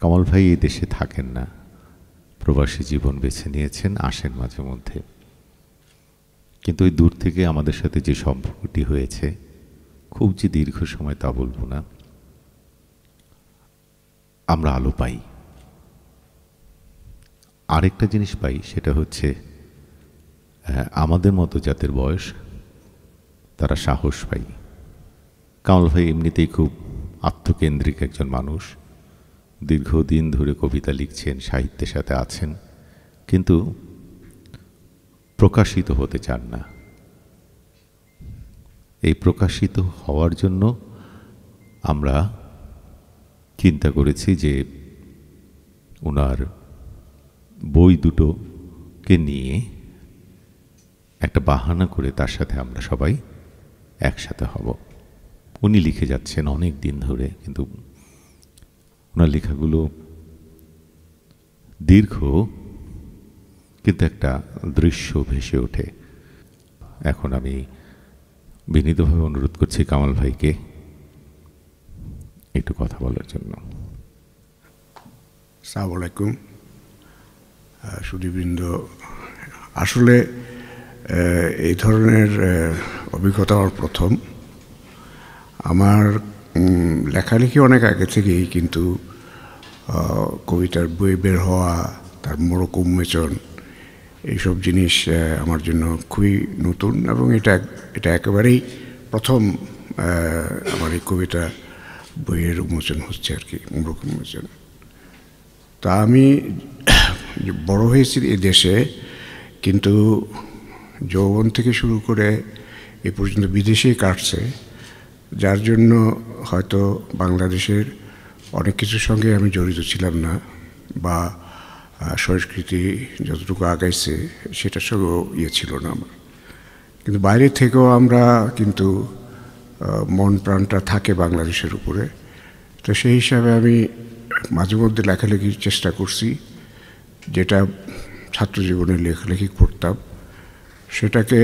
কামাল ভাই এই দেশে থাকেন না, প্রবাসী জীবন বেছে নিয়েছেন, আসেন মাঝে মধ্যে। কিন্তু ওই দূর থেকে আমাদের সাথে যে সম্পর্কটি হয়েছে, খুব যে দীর্ঘ সময় তা বলবো না, আমরা আলো পাই। আরেকটা জিনিস পাই, সেটা হচ্ছে আমাদের মতো যাদের বয়স, তারা সাহস পাই। কামাল ভাই এমনিতেই খুব আত্মকেন্দ্রিক একজন মানুষ, দীর্ঘদিন ধরে কবিতা লিখছেন, সাহিত্যের সাথে আছেন, কিন্তু প্রকাশিত হতে চান না। এই প্রকাশিত হওয়ার জন্য আমরা চিন্তা করেছি যে ওনার বই দুটোকে নিয়ে একটা বাহানা করে তার সাথে আমরা সবাই একসাথে হব। উনি লিখে যাচ্ছেন অনেক দিন ধরে, কিন্তু ওনার লেখাগুলো দীর্ঘ, কিন্তু একটা দৃশ্য ভেসে ওঠে। এখন আমি বিনীতভাবে অনুরোধ করছি কামাল ভাইকে একটু কথা বলার জন্য। আসসালামু আলাইকুম সুধীবৃন্দ। আসলে এই ধরনের অভিজ্ঞতা আমার প্রথম। আমার লেখালেখি অনেক আগে থেকেই, কিন্তু কবিতার বই বের হওয়া, তার মোড়ক উন্মোচন, এইসব জিনিস আমার জন্য খুবই নতুন, এবং এটা একেবারেই প্রথম আমার এই কবিতা বইয়ের উন্মোচন হচ্ছে আর কি, মোড়ক উন্মোচন। তা আমি বড় হয়েছি এই দেশে, কিন্তু যৌবন থেকে শুরু করে এ পর্যন্ত বিদেশেই কাটছে, যার জন্য হয়তো বাংলাদেশের অনেক কিছুর সঙ্গে আমি জড়িত ছিলাম না, বা সংস্কৃতি যতটুকু আগাইছে সেটার সঙ্গেও ছিল না আমার। কিন্তু বাইরে থেকেও আমরা কিন্তু মন প্রাণটা থাকে বাংলাদেশের উপরে। তো সেই হিসাবে আমি মাঝে মধ্যে লেখালেখির চেষ্টা করছি, যেটা ছাত্র জীবনে লেখালেখি করতাম সেটাকে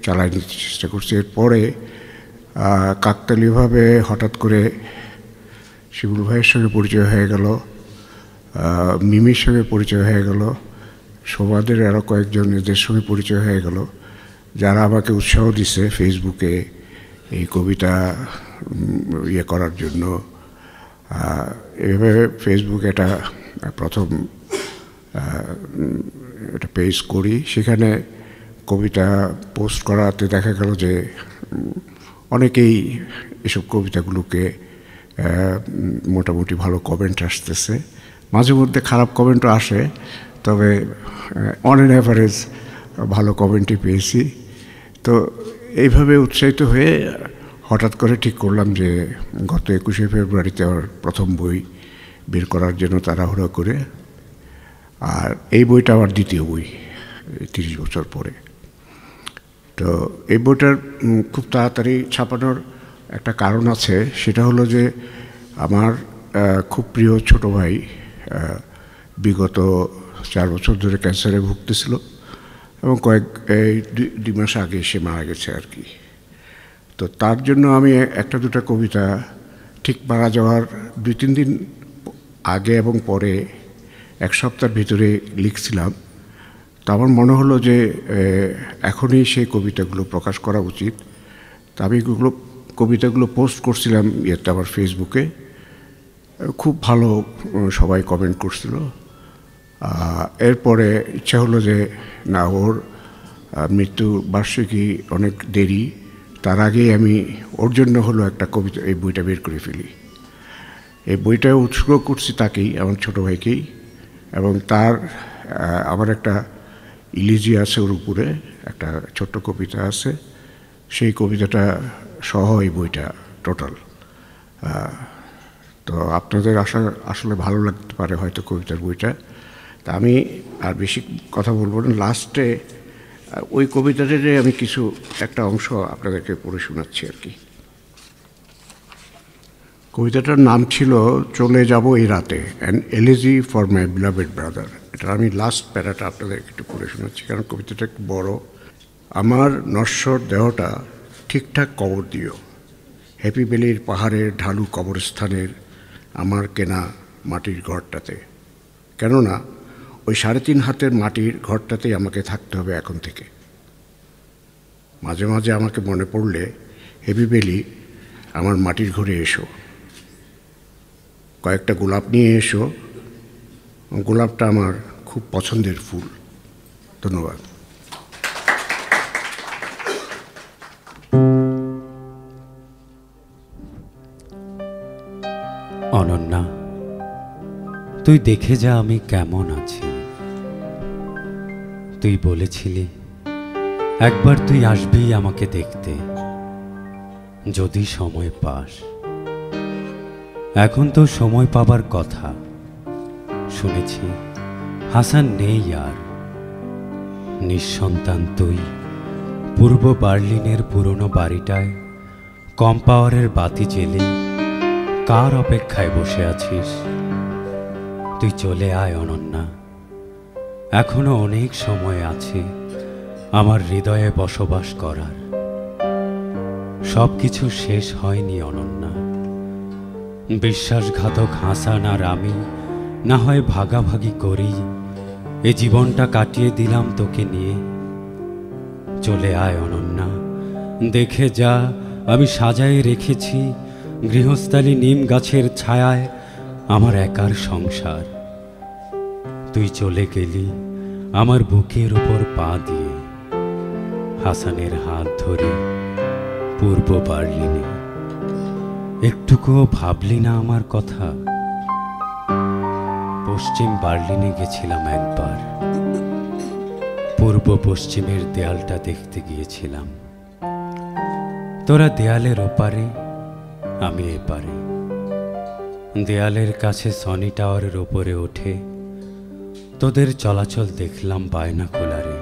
চালাই নিতে চেষ্টা করছি। এরপরে কাকতালীয়ভাবে হঠাৎ করে শিবুল ভাইয়ের সঙ্গে পরিচয় হয়ে গেল, মিমির সঙ্গে পরিচয় হয়ে গেল, সমাজের আরও কয়েকজন এদের সঙ্গে পরিচয় হয়ে গেল, যারা আমাকে উৎসাহ দিছে ফেসবুকে এই কবিতা করার জন্য। এভাবে ফেসবুকে এটা প্রথম একটা পেজ করি, সেখানে কবিতা পোস্ট করাতে দেখা গেল যে অনেকেই এসব কবিতাগুলোকে মোটামুটি ভালো কমেন্ট আসতেছে, মাঝে মধ্যে খারাপ কমেন্টও আসে, তবে অন অ্যান অ্যাভারেজ ভালো কমেন্টই পেয়েছি। তো এইভাবে উৎসাহিত হয়ে হঠাৎ করে ঠিক করলাম যে গত 21শে ফেব্রুয়ারিতে আমার প্রথম বই বের করার জন্য তাড়াহুড়ো করে। আর এই বইটা আমার দ্বিতীয় বই 30 বছর পরে। তো এই বইটার খুব তাড়াতাড়ি ছাপানোর একটা কারণ আছে, সেটা হলো যে আমার খুব প্রিয় ছোট ভাই বিগত 4 বছর ধরে ক্যান্সারে ভুগতেছিল, এবং দুই মাস আগে সে মারা গেছে আর কি। তো তার জন্য আমি একটা দুটা কবিতা ঠিক মারা যাওয়ার 2-3 দিন আগে এবং পরে 1 সপ্তাহের ভিতরে লিখছিলাম। তো আমার মনে হলো যে এখনই সেই কবিতাগুলো প্রকাশ করা উচিত। তা আমি কবিতাগুলো পোস্ট করছিলাম আমার ফেসবুকে, খুব ভালো সবাই কমেন্ট করছিল। এরপরে ইচ্ছা হলো যে না, ওর মৃত্যু বার্ষিকী অনেক দেরি, তার আগেই আমি ওর জন্য হলো একটা কবিতা, এই বইটা বের করে ফেলি। এই বইটা উৎসর্গ করছি তাকেই, আমার ছোটো ভাইকেই, এবং তার আমার একটা ইলিজি আছে, ওর উপরে একটা ছোট্ট কবিতা আছে, সেই কবিতাটা সহ এই বইটা টোটাল। তো আপনাদের আসলে ভালো লাগতে পারে হয়তো কবিতার বইটা। তা আমি আর বেশি কথা বলবো না, লাস্টে ওই কবিতাটার আমি একটা অংশ আপনাদেরকে পড়ে শোনাচ্ছি আর কি। কবিতাটার নাম ছিল চলে যাব এই রাতে, an elegy for my beloved brother. এটা আমি লাস্ট প্যারাটা আপনাদেরকে একটু পড়ে শোনাচ্ছি, কারণ কবিতাটা একটু বড়। আমার নশ্বর দেহটা ঠিকঠাক কবর দিও, হ্যাপি ভ্যালির পাহাড়ের ঢালু কবরস্থানের আমার কেনা মাটির ঘরটাতে, কেননা ওই 3.5 হাতের মাটির ঘরটাতেই আমাকে থাকতে হবে এখন থেকে। মাঝে মাঝে আমাকে মনে পড়লে, হেভি বেলি আমার মাটির ঘরে এসো, কয়েকটা গোলাপ নিয়ে এসো, গোলাপটা আমার খুব পছন্দের ফুল। ধন্যবাদ। অনন্যা, তুই দেখে যা আমি কেমন আছি। তুই বলেছিলি একবার তুই আসবি আমাকে দেখতে, যদি সময় পাস। এখন তো সময় পাবার কথা। শুনেছি হাসান নেই আর। নিঃসন্তান তুই পূর্ব বার্লিনের পুরনো বাড়িটায় কম পাওয়ারের বাতি জ্বেলে কার অপেক্ষায় বসে আছিস? তুই চলে আয় অনন্যা, এখনো অনেক সময় আছে আমার হৃদয়ে বসবাস করার। সব কিছু শেষ হয়নি অনন্যা। বিশ্বাসঘাতক হাসান আর আমি না হয় ভাগাভাগি করি, এ জীবনটা কাটিয়ে দিলাম তোকে নিয়ে। চলে আয় অনন্যা, দেখে যা আমি সাজায়ে রেখেছি গৃহস্থালী নিম গাছের ছায়ায় আমার একার সংসার। তুই চলে গেলি আমার বুকের উপর পা দিয়ে, হাসানের হাত ধরে পূর্ব বার্লিনে। একটুকুও ভাবলি না আমার কথা? পশ্চিম বার্লিনে গেছিলাম একবার, পূর্ব পশ্চিমের দেয়ালটা দেখতে গিয়েছিলাম। তোরা দেয়ালের ওপারে, আমি এপারে। দেয়ালের কাছে সনি টাওয়ারের ওপরে ওঠে তোদের চলাচল দেখলাম বায়নাকুলারে।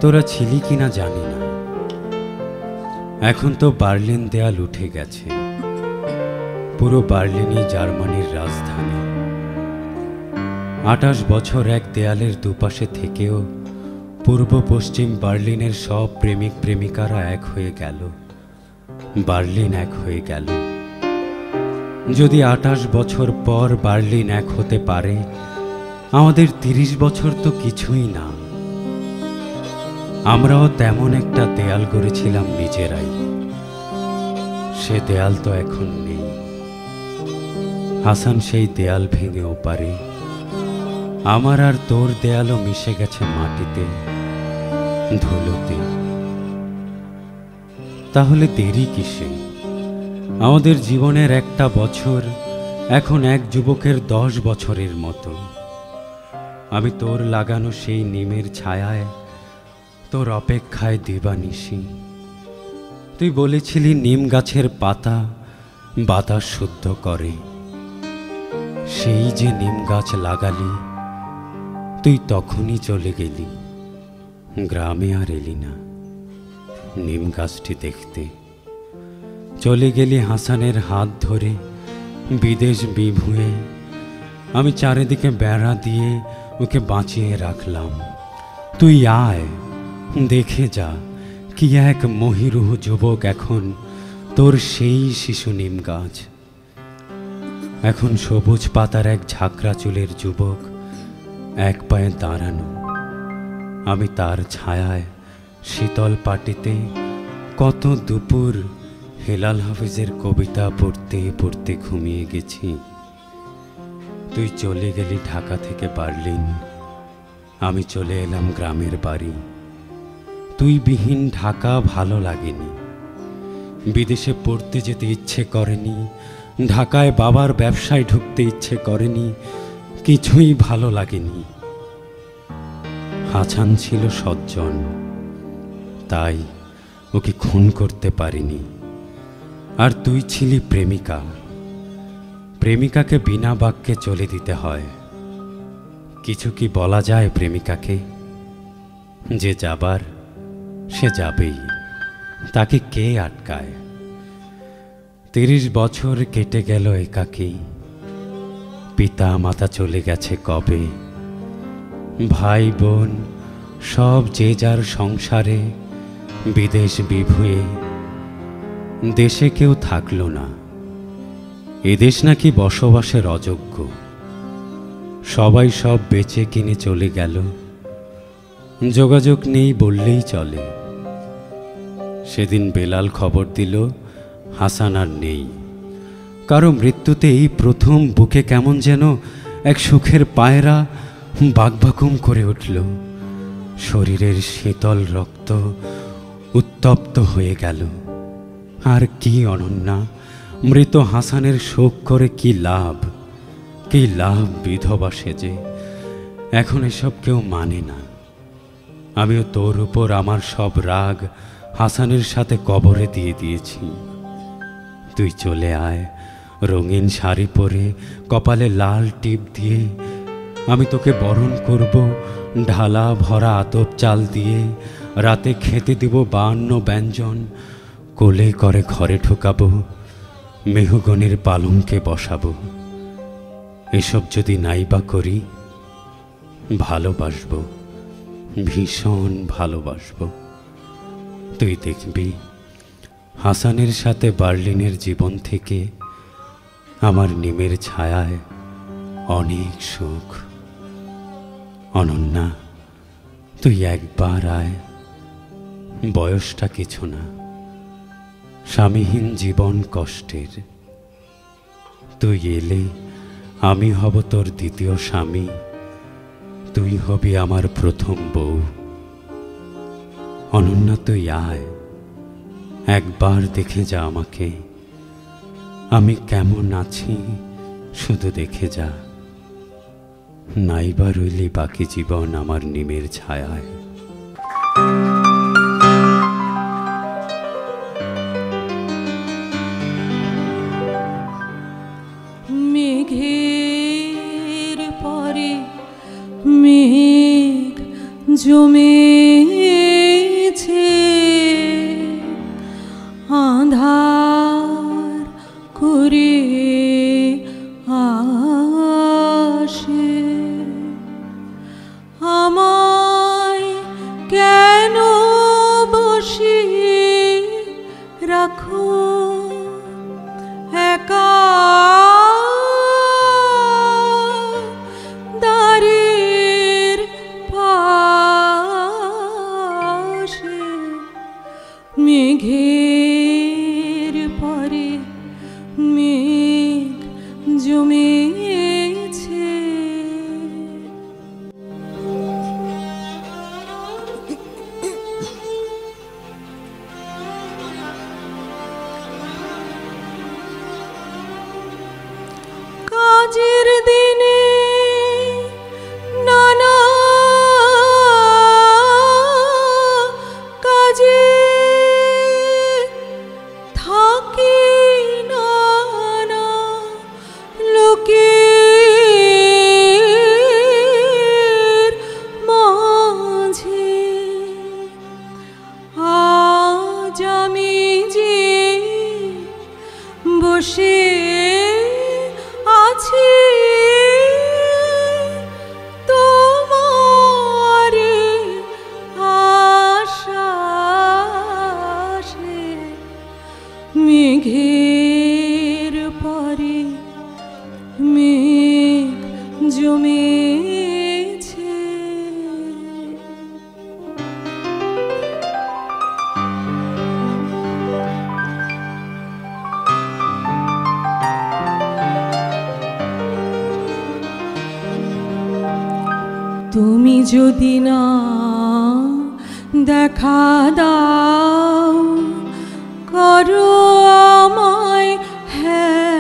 তোরা ছিলি কিনা জানি না, এখন তো বার্লিন দেয়াল উঠে গেছে। পুরো বার্লিনই জার্মানির রাজধানী। 28 বছর এক দেয়ালের দুপাশে থেকেও পূর্ব পশ্চিম বার্লিনের সব প্রেমিক প্রেমিকারা এক হয়ে গেল, বার্লিন এক হয়ে গেল। যদি 28 বছর পর বার্লিন এক হতে পারে, আমাদের 30 বছর তো কিছুই না। আমরাও তেমন একটা দেয়াল গড়েছিলাম নিজেরাই, সে দেয়াল তো এখন নেই। হাসান সেই দেয়াল ভেঙে ওপারে, আমার আর তোর দেয়ালও মিশে গেছে মাটিতে, ধুলোতে। তাহলে দেরি কিসে? আমাদের জীবনের একটা বছর এখন এক যুবকের 10 বছরের মতো। আমি তোর লাগানো সেই নিমের ছায়ায় তোর অপেক্ষায় দিবানিশি। তুই বলেছিলি নিম গাছের পাতা বাতাস শুদ্ধ করে। সেই যে নিম গাছ লাগালি, তুই তখনই চলে গেলি, গ্রামে আর এলি না নিম গাছটি দেখতে। চলে গেলি হাসানের হাত ধরে বিদেশ বিভুঁয়ে। আমি চারিদিকে বেড়া দিয়ে ওকে বাঁচিয়ে রাখলাম। তুই আয়, দেখে যা কি এক মহিরুহ যুবক এখন তোর সেই শিশু নিম গাছ। এখন সবুজ পাতার এক ঝাঁকড়া চুলের যুবক এক পায়ে দাঁড়ানো। আমি তার ছায়ায় শীতল পাটিতে কত দুপুর হেলাল হাফিজের কবিতা পড়তে পড়তে ঘুমিয়ে গেছি। তুই চলে গেলি ঢাকা থেকে বার্লিন, আমি চলে এলাম গ্রামের বাড়ি। তুই বিহীন ঢাকা ভালো লাগেনি, বিদেশে পড়তে যেতে ইচ্ছে করেনি, ঢাকায় বাবার ব্যবসায় ঢুকতে ইচ্ছে করেনি, কিছুই ভালো লাগেনি। হাসান ছিল সজ্জন, তাই ওকে খুন করতে পারিনি। আর তুই ছিলি প্রেমিকা, প্রেমিকাকে বিনা বাক্যে চলে দিতে হয়। কিছু কি বলা যায় প্রেমিকাকে? যে যাবার সে যাবেই, তাকে কে আটকায়? 30 বছর কেটে গেল একাকী। পিতা মাতা চলে গেছে কবে, ভাই বোন সব যে যার সংসারে বিদেশ বিভুঁয়ে। দেশে কেউ থাকলো না, এদেশ নাকি বসবাসের অযোগ্য, সবাই সব বেচে কিনে চলে গেল, যোগাযোগ নেই বললেই চলে। সেদিন বেলাল খবর দিল হাসান আর নেই। কারো মৃত্যুতে এই প্রথম বুকে কেমন যেন এক সুখের পায়রা বাকবাকুম করে উঠল। শরীরের শীতল রক্ত উত্তপ্ত হয়ে গেল। আর কি অনন্যা, মৃত হাসানের শোক করে কি লাভ, কি লাভ বিধবা সেজে। এখন এসব কেউ মানে না। আমিও তোর উপর আমার সব রাগ হাসানের সাথে কবরে দিয়ে দিয়েছি। তুই চলে আয়, রঙিন শাড়ি পরে কপালে লাল টিপ দিয়ে। আমি তোকে বরণ করব ঢালা ভরা আতপ চাল দিয়ে। রাতে খেতে দিব 52 ব্যঞ্জন, কোলে করে ঘরে ঢোকাবো, মেহগনির পালঙ্কে বসাবো। এসব যদি নাই বা করি, ভালোবাসবো, ভীষণ ভালোবাসবো। তুই দেখবি হাসানের সাথে বার্লিনের জীবন থেকে আমার নিমের ছায়ায় অনেক সুখ। অনন্যা, তুই একবার আয়, বয়সটা কিছু না, স্বামীহীন জীবন কষ্টের। তুই এলে আমি হব তোর দ্বিতীয় স্বামী, তুই হবি আমার প্রথম বউ। অনন্যা, তুই আয়, একবার দেখে যা আমাকে, আমি কেমন আছি শুধু দেখে যা। নাইবা রইলি বাকি জীবন আমার নিমের ছায়ায়। মেঘের পরে মেঘ জমেছে, আঁধার করে আসে। আমায় কেন বসিয়ে রাখো একা দ্বারের পাশে? মেঘের পরে মেঘ জমেছে। কাজের দিনে নানা কাজে থাকি, নানা লোকের মাঝে। আজ আমি যে বসে আছি তোমার আশাসে। মেঘের পরে মেঘ জমেছে। তুমি যদি না দেখা দাও, করো আমায় হেলা,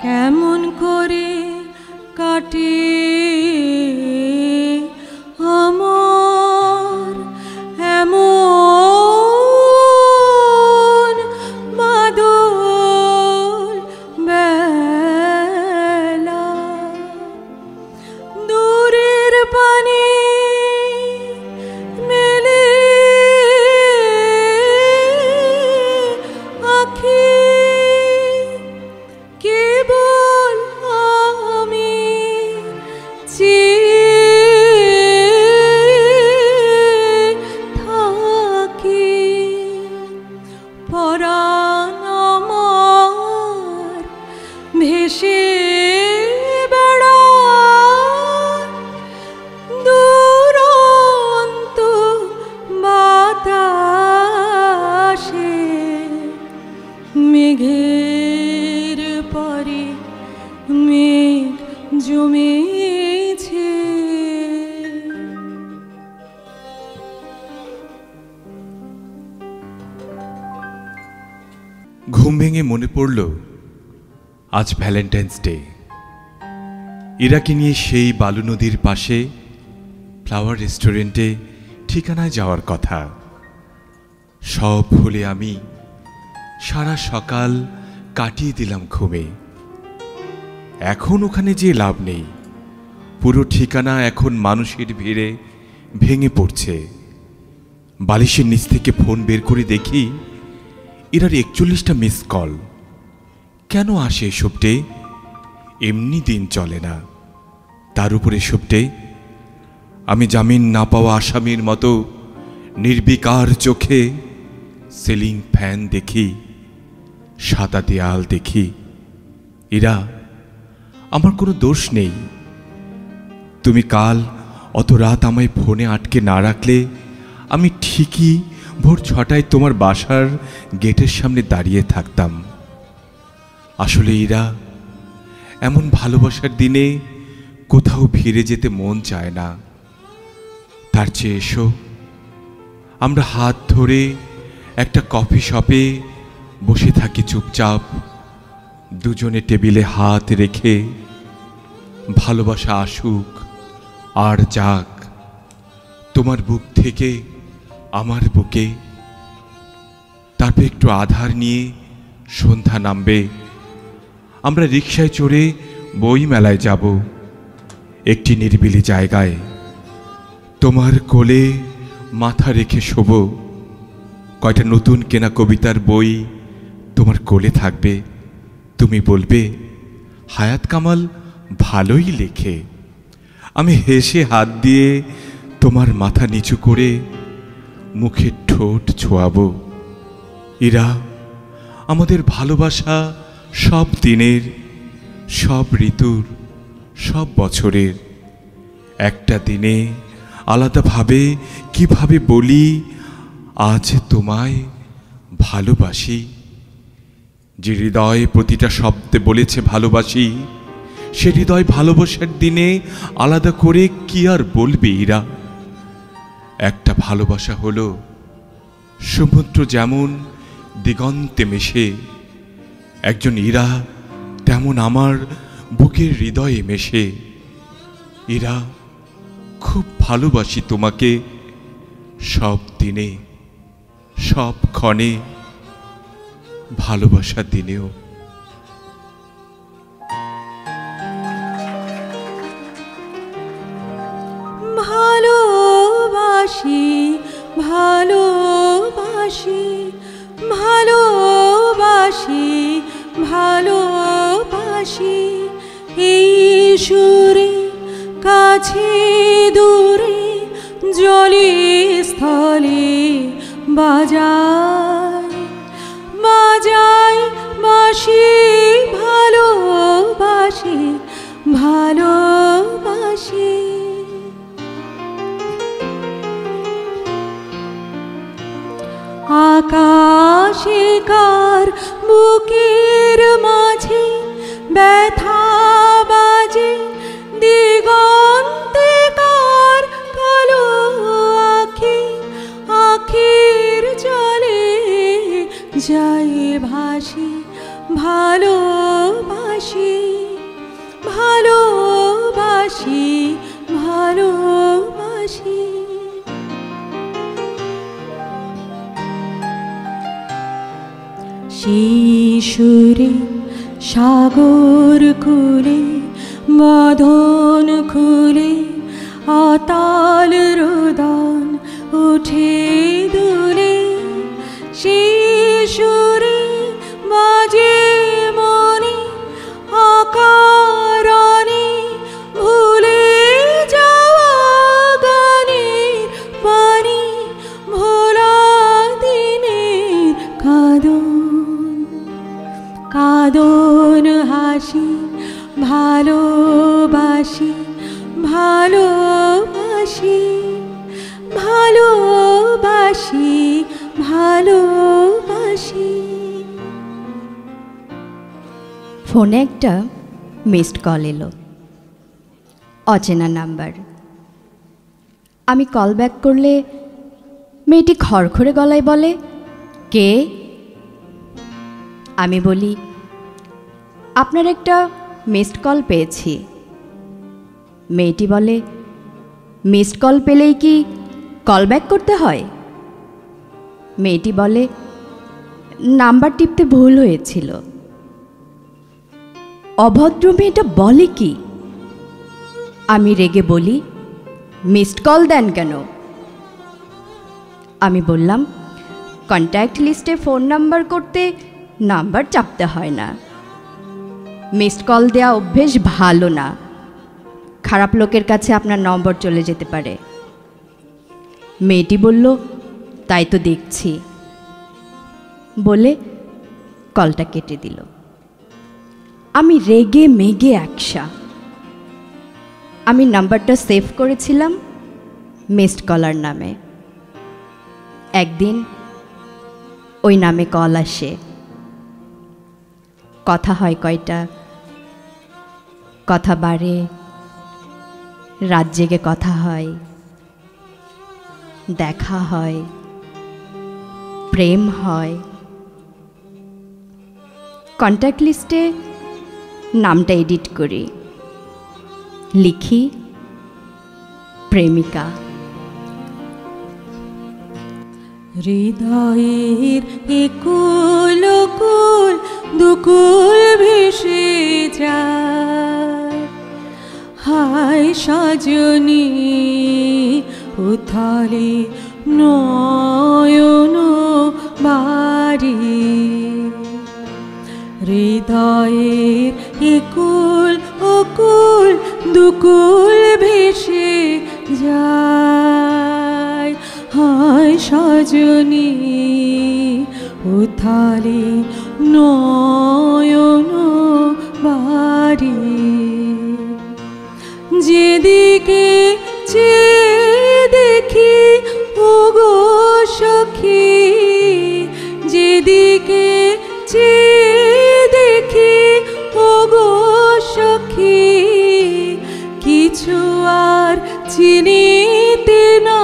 কেমন করে কাটে আমার এমন মাদল বেলা। দূরের পানে মেলে মেঘের পরে মেঘ জমেছে। ঘুম ভেঙে মনে পড়ল আজ ভ্যালেন্টাইন্স ডে। ইরাকে নিয়ে সেই বালু নদীর পাশে ফ্লাওয়ার রেস্টুরেন্টে ঠিকানায় যাওয়ার কথা। সব ভুলে আমি সারা সকাল কাটিয়ে দিলাম ঘুমে। এখন ওখানে যে লাভ নেই, পুরো ঠিকানা এখন মানুষের ভিড়ে ভেঙে পড়ছে। বালিশের নিচ থেকে ফোন বের করে দেখি এরার 41টা মিস কল। কেন আসে এসবটে? এমনি দিন চলে না। তার উপরে এসবটে আমি জামিন না পাওয়া আসামির মতো নির্বিকার চোখে সিলিং ফ্যান দেখি, সাদা দেয়াল দেখি। এরা আমার কোনো দোষ নেই। তুমি কাল অত রাত আমায় ফোনে আটকে না রাখলে আমি ঠিকই ভোর 6টায় তোমার বাসার গেটের সামনে দাঁড়িয়ে থাকতাম। আসলে এরা এমন ভালোবাসার দিনে কোথাও ফিরে যেতে মন চায় না। তার চেয়ে এসো আমরা হাত ধরে একটা কফি শপে বসে থাকি চুপচাপ, দুজনে টেবিলে হাত রেখে। ভালোবাসা আসুক আর যাক তোমার বুক থেকে আমার বুকে। তারপর একটু আধার নিয়ে সন্ধ্যা নামবে, আমরা রিকশায় চড়ে বই মেলায় যাব। একটি নিরিবিলি জায়গায় তোমার কোলে মাথা রেখে শোব। কয়টা নতুন কেনা কবিতার বই তোমার কোলে থাকবে। তুমি বলবে হায়াত কামাল ভালোই লেখে। আমি হেসে হাত দিয়ে তোমার মাথা নিচু করে মুখে ঠোঁট ছোঁয়াবো। এরা আমাদের ভালোবাসা সব দিনের, সব ঋতুর, সব বছরের। একটা দিনে আলাদাভাবে কিভাবে বলি আজ তোমায় ভালোবাসি। যে হৃদয় প্রতিটা শব্দে বলেছে ভালোবাসি, সে হৃদয় ভালোবাসার দিনে আলাদা করে কি আর বলবে এরা। একটা ভালোবাসা হলো সমুদ্র যেমন দিগন্তে মেশে, একজন ইরা তেমন আমার বুকের হৃদয়ে মেশে। ইরা খুব ভালোবাসি তোমাকে, সব দিনে, সব ক্ষণে, ভালোবাসার দিনেও। ভালোবাসি ভালোবাসি ভালোবাসি ভালোবাসি, এই সুরে কাছে দূরে জলে স্থলে বাজায় বাজায় বাঁশি। ভালোবাসি ভালোবাসি। আকাশে কার বুকের মাঝে ব্যথা বাজে, দিগন্তে কার কালো আখি, আখির জলে যায় ভাসি। ভালোবাসি ভালোবাসি ভালোবাসি। শিশুরে সাগর কুলে বাঁধন খুলে আতাল রোদন উঠে দুলে। শিশুরে বাজে মনে আকারণে ভুলে যাওয়া গানের পানি, ভোলা দিনের কাঁদন কাঁদন হাসি। ভালোবাসি ভালোবাসি ভালোবাসি ভালোবাসি। ফোনে একটা মিসড কল এলো, অচেনা নাম্বার। আমি কল ব্যাক করলে মেয়েটি খড়খড়ে গলায় বলে, কে? আমি বলি, আপনার একটা মিসড কল পেয়েছি। মেয়েটি বলে, মিসড কল পেলেই কি কল ব্যাক করতে হয়? মেয়েটি বলে, নাম্বার টিপতে ভুল হয়েছিল। অভদ্র মেয়েটা বলে কি? আমি রেগে বলি, মিসড কল দেন কেন? আমি বললাম, কন্ট্যাক্ট লিস্টে ফোন নাম্বার করতে নাম্বার চাপতে হয় না। মিসড কল দেওয়া অভ্যেস ভালো না, খারাপ লোকের কাছে আপনার নম্বর চলে যেতে পারে। মেয়েটি বলল, তাই তো দেখছি, বলে কলটা কেটে দিল। আমি রেগে মেগে একসা। আমি নাম্বারটা সেভ করেছিলাম মিসড কলার নামে। একদিন ওই নামে কল আসে, কথা হয় কয়টা, কথা বাড়ে, রাত জেগে কথা হয়, দেখা হয়, প্রেম হয়। কন্ট্যাক্ট লিস্টে নামটা এডিট করি, লিখি প্রেমিকা। হৃদয়ের একুল কুল দুকুল ভেসে যায়, হায় সজনী উথালে নয়ন বাড়ি। হৃদয়ের একুল অকুল দুকুল ভেসে যায়, হায় সজনী উথালে নয়ন বাড়ি। যেদিকে চেয়ে দেখি ওগো সখী, যেদিকে চেয়ে দেখি ওগো সখী, কিছু আর চিনিতে না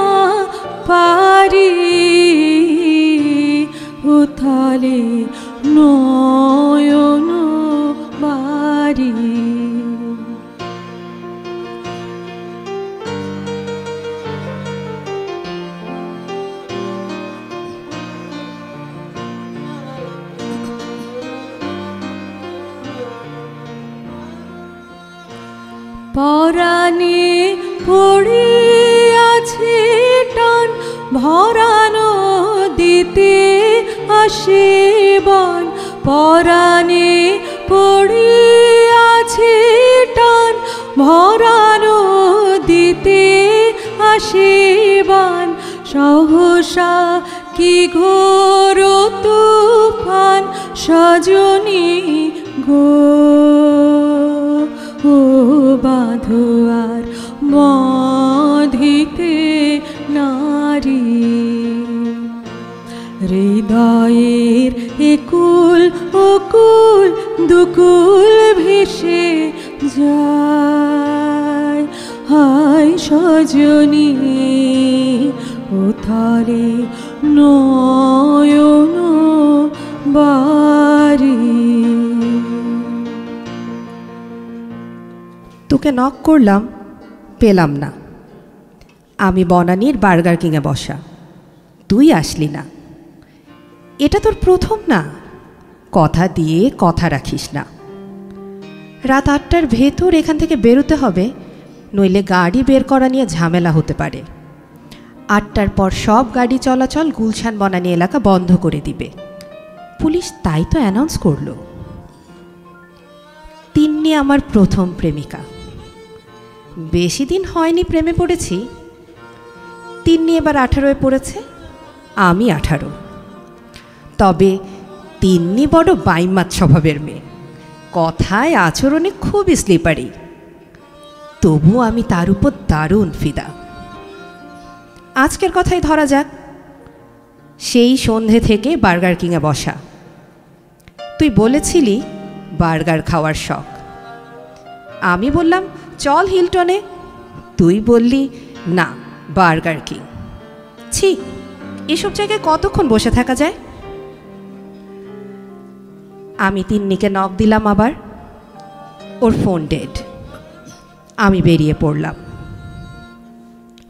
পারি। উথালে নয়ন বাড়ি। পরাণে পড়ে আছে টান, ভরানো দিতে আসে বন। পরাণে পড়ে আছে টান, ভরানো দিতে আসে বন। সহসা কি ঘোর তুফান সজনী গো, ও বাঁধো আর বাঁধিতে নারী। হৃদয়ের একুল অকুল দুকুল ভেসে যায়, হায় সজনী উথালে নয়ন বাড়ি। তোকে নক করলাম, পেলাম না। আমি বনানীর বার্গার কিংয়ে বসা, তুই আসলি না। এটা তোর প্রথম না, কথা দিয়ে কথা রাখিস না। রাত 8টার ভেতর এখান থেকে বেরোতে হবে, নইলে গাড়ি বের করা নিয়ে ঝামেলা হতে পারে। 8টার পর সব গাড়ি চলাচল গুলশান বনানী এলাকা বন্ধ করে দিবে। পুলিশ তাই তো অ্যানাউন্স করলো। তিন্নি আমার প্রথম প্রেমিকা। বেশি দিন হয়নি প্রেমে পড়েছি। তিন্নি এবার 18 পড়েছে, আমি 18। তবে তিন্নি বড় বাইমাত স্বভাবের মেয়ে, কথায় আচরণে খুব স্লিপারি। তবু আমি তার উপর দারুণ ফিদা। আজকের কথাই ধরা যাক। সেই সন্ধে থেকে বার্গার কিংয়ে বসা। তুই বলেছিলি বার্গার খাওয়ার শখ। আমি বললাম চল হিলটনে, তুই বললি না বার্গার কিং। ছি, এসব জায়গায় কতক্ষণ বসে থাকা যায়। আমি তিন্নিকে নক দিলাম আবার, ওর ফোন ডেড। আমি বেরিয়ে পড়লাম।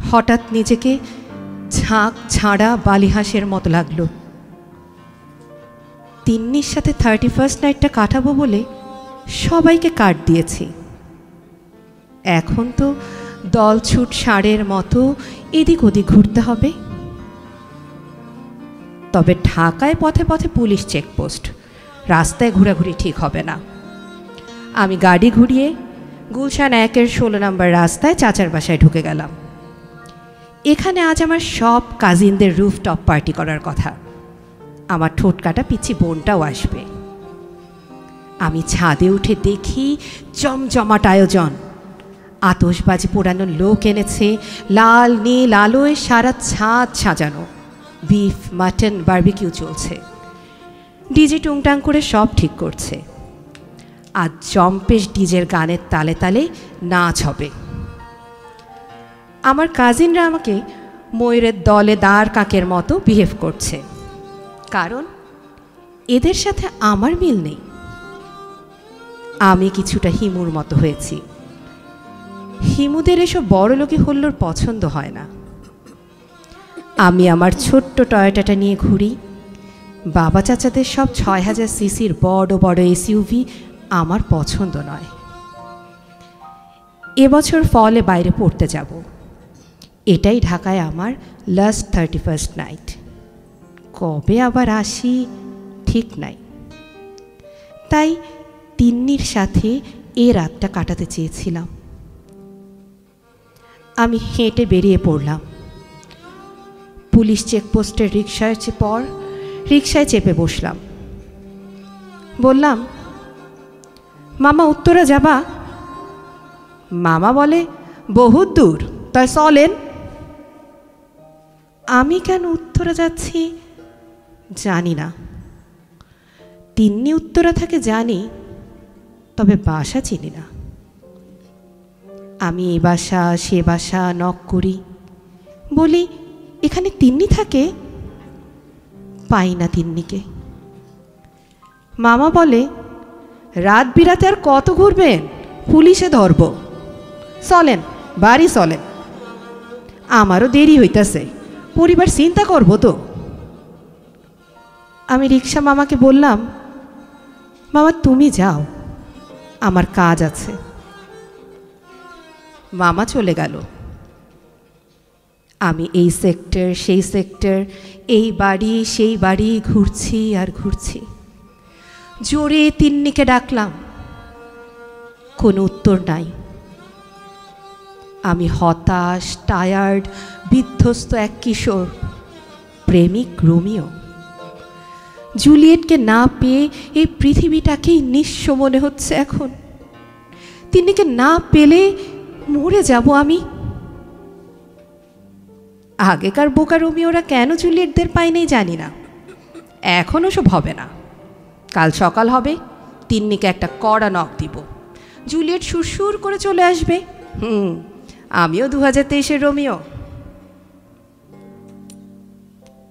হঠাৎ নিজেকে ঝাঁক ছাড়া বালিহাঁসের মতো লাগলো। তিন্নির সাথে 31st নাইটটা কাটাবো বলে সবাইকে কার্ড দিয়েছি। এখন তো দলছুট ষাঁড়ের মতো এদিক ওদিক ঘুরতে হবে। তবে ঢাকায় পথে পথে পুলিশ চেকপোস্ট, রাস্তায় ঘোরাঘুরি ঠিক হবে না। আমি গাড়ি ঘুরিয়ে গুলশান 1-এর 16 নম্বর রাস্তায় চাচার বাসায় ঢুকে গেলাম। এখানে আজ আমার সব কাজিনদের রুফটপ পার্টি করার কথা। আমার ঠোঁট কাটা পিচ্ছি বোনটাও আসবে। আমি ছাদে উঠে দেখি জমজমাট আয়োজন। আতশবাজি পোড়ানোর লোক এনেছে, লাল নীল আলোয় সারা ছাদ সাজানো। বিফ, মাটন, বারবিকিউ চলছে। ডিজে টুংটাং করে সব ঠিক করছে। আজ জম্পেশ ডিজের গানের তালে তালে নাচ হবে। আমার কাজিনরা আমাকে ময়ূরের দলে দাঁড় কাকের মতো বিহেভ করছে, কারণ এদের সাথে আমার মিল নেই। আমি কিছুটা হিমুর মতো হয়েছি। হিমুদের এসব বড়লোকি হল্লোর পছন্দ হয় না। আমি আমার ছোট্ট টয়োটাটা নিয়ে ঘুরি। বাবা চাচাদের সব 6000 সিসির বড় বড় এসইউভি আমার পছন্দ নয়। এবছর ফলে বাইরে পড়তে যাব। এটাই ঢাকায় আমার লাস্ট 31st নাইট। কবে আবার আসি ঠিক নাই। তাই তিন্নির সাথে এ রাতটা কাটাতে চেয়েছিলাম। আমি হেঁটে বেরিয়ে পড়লাম। পুলিশ চেকপোস্টের রিকশায় চেপে বসলাম। বললাম, মামা উত্তরা যাবা? মামা বলে, বহুত দূর, তাই চলেন। আমি কেন উত্তরা যাচ্ছি জানি না। তিন্নি উত্তরা থাকে জানি, তবে বাসা চিনি না। আমি এ বাসা সে বাসা নক করি, বলি এখানে তিন্নি থাকে। পাই না তিন্নিকে। মামা বলে, রাত বিরাতে আর কত ঘুরবেন, পুলিশে ধরব, চলেন বাড়ি চলেন। আমারও দেরি হইতাছে, পরিবার চিন্তা করব তো। আমি রিক্সা মামাকে বললাম, মামা তুমি যাও, আমার কাজ আছে। মামা চলে গেল। আমি এই সেক্টর সেই সেক্টর, এই বাড়ি সেই বাড়ি ঘুরছি আর ঘুরছি। জোরে তিন্নিকে ডাকলাম, কোনো উত্তর নাই। আমি হতাশ, টায়ার্ড, বিধ্বস্ত এক কিশোর, প্রেমিক রোমিও। জুলিয়েটকে না পেয়ে এই পৃথিবীটাকেই নিঃস্ব মনে হচ্ছে এখন। তিন্নিকে না পেলে মরে যাব আমি। আগেকার বোকা রোমিওরা কেন জুলিয়েটদের পায় নাই জানি না। এখনও সব হবে না। কাল সকাল হবে, তিন্নিকে একটা কড়া নক দিব। জুলিয়েট সুরসুর করে চলে আসবে। আমিও 2023-এর রোমিও।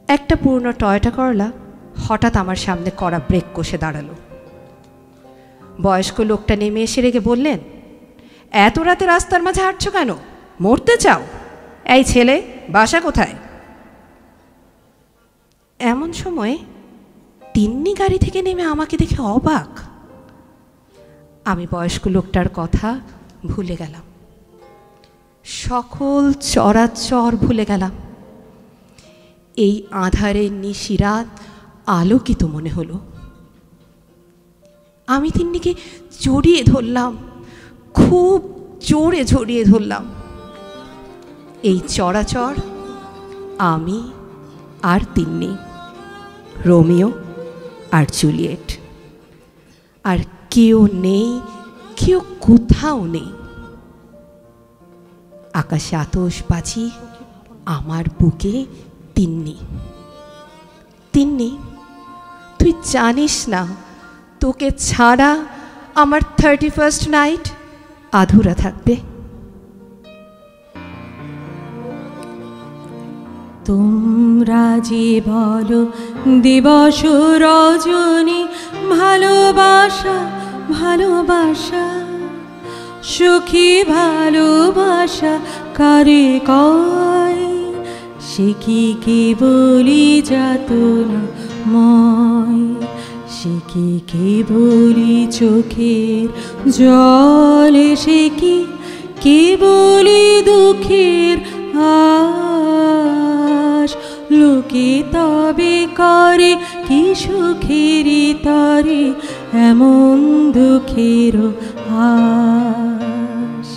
একটা পুরনো টয়োটা করলা হঠাৎ আমার সামনে কড়া ব্রেক কষে দাঁড়ালো। বয়স্ক লোকটা নেমে এসে রেগে বললেন, এত রাতে রাস্তার মাঝে হাঁটছো কেন? মরতে চাও? এই ছেলে, বাসা কোথায়? এমন সময় তিন্নি গাড়ি থেকে নেমে আমাকে দেখে অবাক। আমি বয়স্ক লোকটার কথা ভুলে গেলাম, সকল চরাচর ভুলে গেলাম। এই আঁধারের নিশিরাত আলোকিত মনে হলো। আমি তিন্নিকে জড়িয়ে ধরলাম, খুব জোরে জড়িয়ে ধরলাম। এই চরাচর আমি আর তিন্নি, রোমিও আর জুলিয়েট। আর কেউ নেই, কেউ কোথাও নেই। আকাশে আতশবাজি, আমার বুকে তিন্নি। তিন্নি, তুই জানিস না তোকে ছাড়া আমার 31st নাইট আধুরা থাকবে। তোমরা যে বলো দিবস রজনী, ভালোবাসা ভালোবাসা, সুখী ভালোবাসা কারে কয়, সে কি কেবলি যাতনা ময়, সে কি কেবলি চোখের জলে, সে কি কেবলি দুঃখের আশ, লোকে তবে করে কি সুখেরই তরে এমন দুঃখের আশ।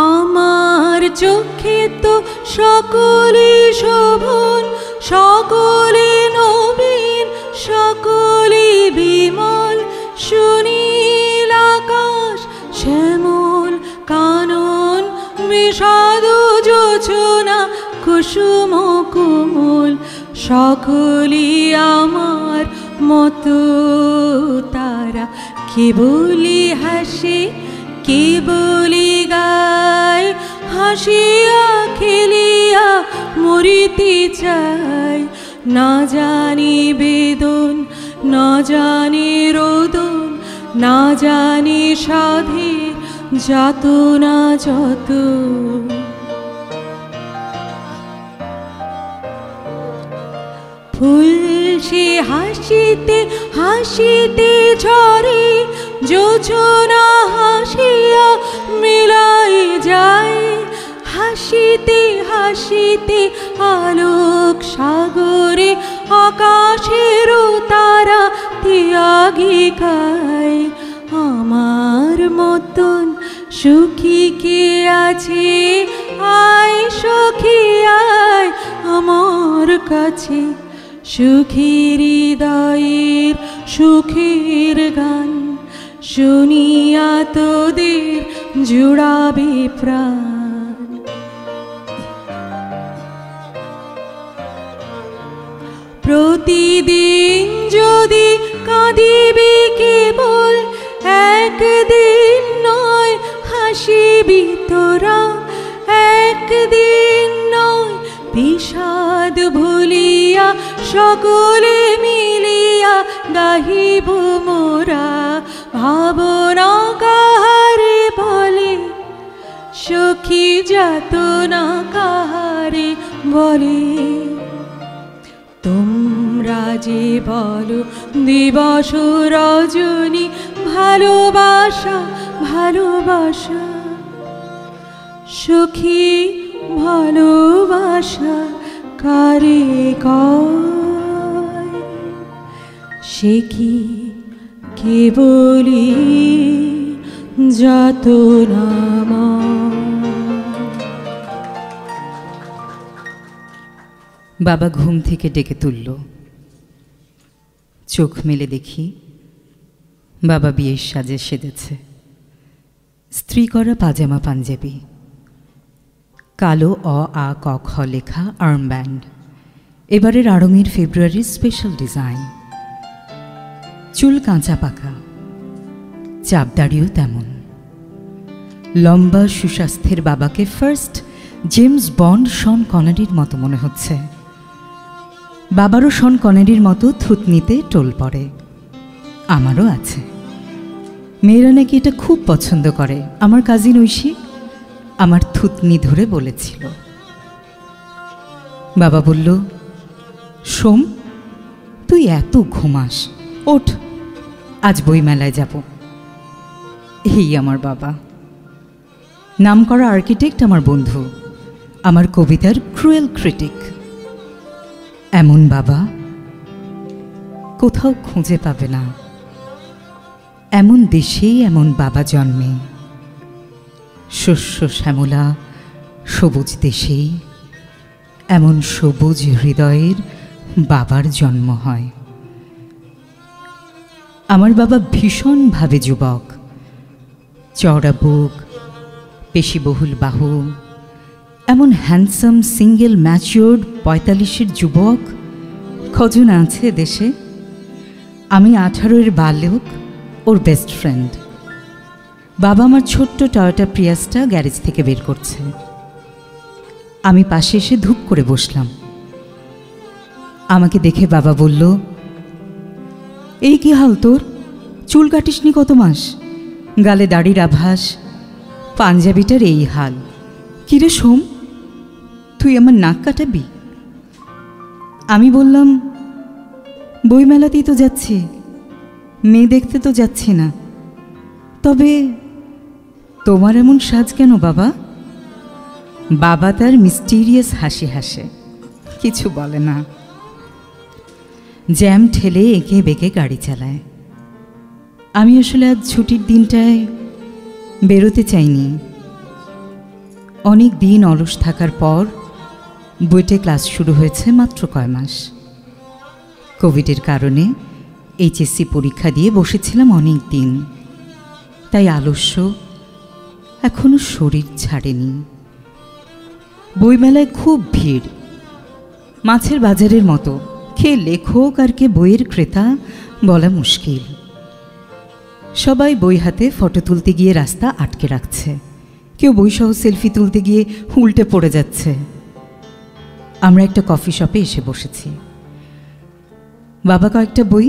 আমার চোখে তো সকলে শোভন, সকলে নবীন, সকলে বিমল, সুনীল আকাশ শ্যামল কানন, বিষাদ যোচনা কুসুম কোমল, সকলে আমার মতো তারা, কেবলি হাসে কেবলি গায়, হাসিয়া খেলিয়া মরিতে চায়, না জানি বেদন না জানি রোদন, না জানি সাধের যাতনা যত। ফুল সে হাসিতে হাসিতে ঝরে, যোচনা হাসিয়া মিলাই যায়, হাসিতে হাসিতে আলোক সাগরে আকাশের তারা ত্যাগী খায়। আমার মতন সুখী কে আছে, আয় সখী আয় আমার কাছে, সুখীর হৃদয়ের সুখের গান শুনিয়া তোদের জুড়াবে প্রাণ। প্রতিদিন যদি কাঁদিবি কেবল, একদিন নয় হাসিবি তোরা, একদিন নয় বিষাদ ভুলিয়া সকলে মিলিয়া গাহিব মোরা। ভাবনা কাহারে বলে, সখী যাতনা কাহারে বলে, তোমরা যে বলো দিবস রজনী, ভালোবাসা ভালোবাসা, সখী ভালোবাসা কারে কয়, সে কি কেবলি যাতনা ময়। বাবা ঘুম থেকে ডেকে তুলল। চোখ মেলে দেখি বাবা বিয়ের সাজে সেজেছে। স্ত্রী করা পাজামা পাঞ্জাবি, কালো অ আ ক খ লেখা আর্মব্যান্ড, এবারের আড়ঙের ফেব্রুয়ারির স্পেশাল ডিজাইন, চুল কাঁচা পাকা, চাপদাড়িও তেমন। লম্বা সুস্বাস্থ্যের বাবাকে ফার্স্ট জেমস বন্ড শন কনেরির মতো মনে হচ্ছে। বাবারও শন কনেরির মতো থুতনিতে টোল পড়ে, আমারও আছে। মেয়েরা নাকি এটা খুব পছন্দ করে। আমার কাজিন ঐশী আমার থুতনি ধরে বলেছিল। বাবা বলল, সোম তুই এত ঘুমাস, ওঠ আজ বইমেলায় যাব। এই আমার বাবা। নামকরা আর্কিটেক্ট আমার বন্ধু, আমার কবিতার ক্রুয়েল ক্রিটিক। এমন বাবা কোথাও খুঁজে পাবে না। এমন দেশেই এমন বাবা জন্মে, শস্য শ্যামলা সবুজ দেশেই এমন সবুজ হৃদয়ের বাবার জন্ম হয়। আমার বাবা ভীষণভাবে যুবক, চওড়া বুক, পেশিবহুল বাহু, এমন হ্যান্ডসাম সিঙ্গেল ম্যাচিওর্ড 45-এর যুবক কজন আছে দেশে? আমি 18-এর বালক, ওর বেস্ট ফ্রেন্ড। বাবা আমার ছোট্ট টয়োটা প্রিয়াসটা গ্যারেজ থেকে বের করছে। আমি পাশে এসে ধূপ করে বসলাম। আমাকে দেখে বাবা বলল, এই কি হাল তোর? চুল কাটিসনি কত মাস, গালে দাড়ির আভাস, পাঞ্জাবিটার এই হাল। কিরে সোম, তুই আমার নাক কাটাবি? আমি বললাম, বইমেলাতেই তো যাচ্ছি, মেয়ে দেখতে তো যাচ্ছি না। তবে তোমার এমন সাজ কেন বাবা? বাবা তার মিস্টিরিয়াস হাসি হাসে, কিছু বলে না। জ্যাম ঠেলে এঁকে বেঁকে গাড়ি চালায়। আমি আসলে আজ ছুটির দিনটায় বেরোতে চাইনি। অনেক দিন অলস থাকার পর বুয়েটে ক্লাস শুরু হয়েছে মাত্র কয় মাস। কোভিডের কারণে এইচএসসি পরীক্ষা দিয়ে বসেছিলাম অনেক দিন, তাই আলস্য এখনো শরীর ছাড়েনি। বইমেলায় খুব ভিড়, মাছের বাজারের মতো। কে লেখক আর কে বইয়ের ক্রেতা বলা মুশকিল। সবাই বই হাতে ফটো তুলতে গিয়ে রাস্তা আটকে রাখছে, কেউ বইসহ সেলফি তুলতে গিয়ে উল্টে পড়ে যাচ্ছে। আমরা একটা কফি শপে এসে বসেছি। বাবা কয়েকটা বই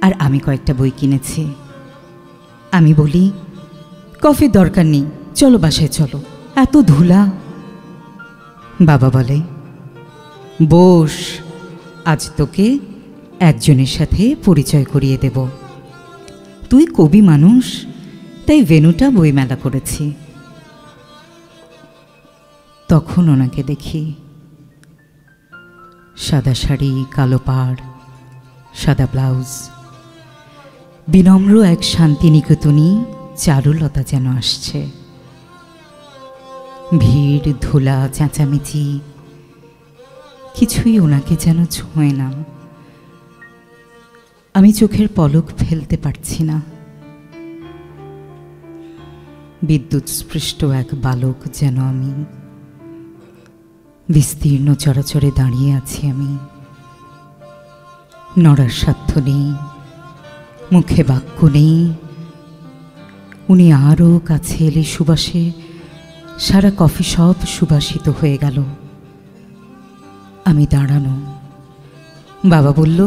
আর আমি কয়েকটা বই কিনেছি। আমি বলি, কফির দরকার নেই, চলো বাসায় চলো, এত ধুলা। বাবা বলে, বস, আজ তোকে একজনের সাথে পরিচয় করিয়ে দেব। তুই কবি মানুষ, তাই ভেন্যুটা বইমেলা করেছি। তখন ওনাকে দেখি, সাদা শাড়ি, কালো পাড়, সাদা ব্লাউজ, বিনম্র এক শান্তিনিকেতনী চারুলতা যেন আসছে। ভিড়, ধুলা, চেঁচামেচি কিছুই ওনাকে যেন ছোঁয় না। আমি চোখের পলক ফেলতে পারছি না। বিদ্যুৎ স্পৃষ্ট এক বালক যেন আমি। বিস্তীর্ণ চরাচরে দাঁড়িয়ে আছি আমি। নড়ার সাধ্য নেই, মুখে বাক্য নেই। উনি আরও কাছে এলে সুবাসে সারা কফি শপ সুবাসিত হয়ে গেল। আমি দাঁড়ানো। বাবা বলল,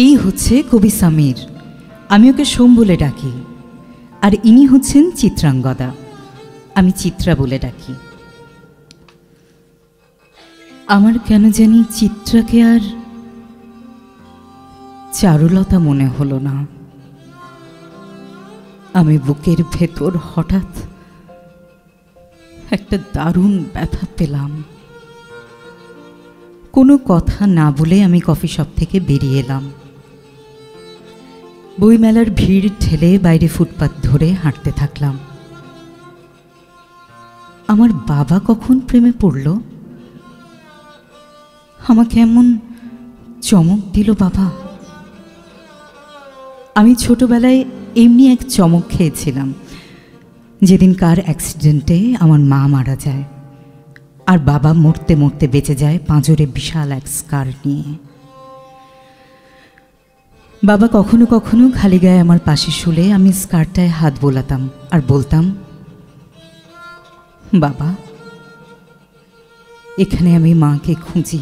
এই হচ্ছে কবি সমীর, আমি ওকে সোম বলে ডাকি। আর ইনি হচ্ছেন চিত্রাঙ্গদা, আমি চিত্রা বলে ডাকি। আমার কেন জানি চিত্রাকে আর চারুলতা মনে হলো না। আমি বুকের ভেতর হঠাৎ একটা দারুণ ব্যথা পেলাম। কোনো কথা না বলে আমি কফি শপ থেকে বেরিয়ে এলাম। বইমেলার ভিড় ঠেলে বাইরে ফুটপাত ধরে হাঁটতে থাকলাম। আমার বাবা কখন প্রেমে পড়ল? আমাকে এমন চমক দিল বাবা। আমি ছোটবেলায় এমনি এক চমক খেয়েছিলাম, যেদিন কার অ্যাক্সিডেন্টে আমার মা মারা যায় আর বাবা মরতে মরতে বেঁচে যায় পাঁজরে বিশাল এক স্কার নিয়ে। বাবা কখনো কখনো খালি গায়ে আমার পাশে শুলে আমি স্কারটায় হাত বোলাতাম আর বলতাম, বাবা, এখানে আমি মাকে খুঁজি।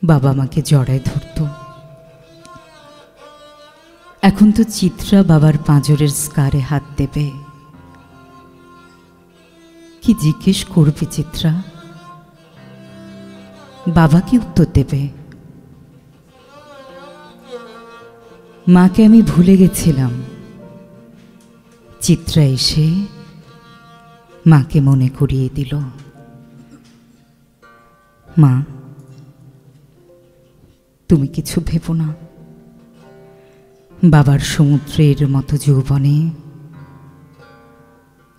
বাবা আমাকে জড়ায় ধরত। এখন তো চিত্রা বাবার পাঁজরের স্কারে হাত দেবে। কি জিজ্ঞেস করবে চিত্রা? বাবা কি উত্তর দেবে? মাকে আমি ভুলে গেছিলাম। চিত্রা এসে মাকে মনে করিয়ে দিল, মা, তুমি কিছু ভেবো না। বাবার সমুদ্রের মতো যৌবনে